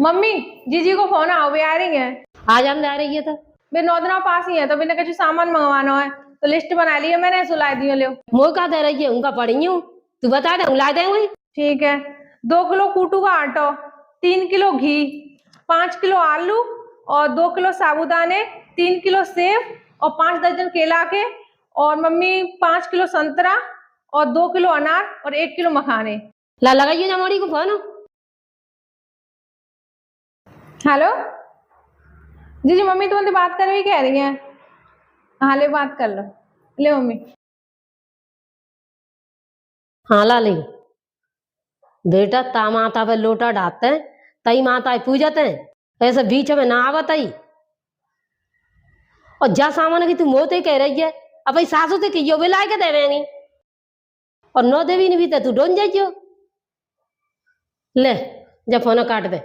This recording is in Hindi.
मम्मी जीजी को फोन आओ, वे आ रही है। आ जान आ रही है तो वे 9 दिन पास ही है, तो बिना कुछ सामान मंगवाना है तो लिस्ट बना ली है मैंने, सुला दियो ले। मोह का दे रही है, उनका पड़ी हूँ, तू बता दे ला देंगे। ठीक है, 2 किलो कूटू का आटा, 3 किलो घी, 5 किलो आलू और 2 किलो साबुदाने, 3 किलो सेब और 5 दर्जन केला के, और मम्मी 5 किलो संतरा और 2 किलो अनार और 1 किलो मखाने। ला लगाइए ना मोड़ी को फोन। हेलो जी जी, मम्मी तुमसे बात कर रही कह रही है। हाँ ले बात कर लो, ले मम्मी। हाँ ला ले बेटा, ता माता पे लोटा डालते हैं, तई माता पूजते हैं, ऐसे बीच में ना आवत आई। और जा सामान की तू मोते कह रही है, अब भाई सासू से कहियो वे ला के देवेंगी, और नौ देवी ने भी तो तू डोन जाइयो। ले जा फोन काट दे।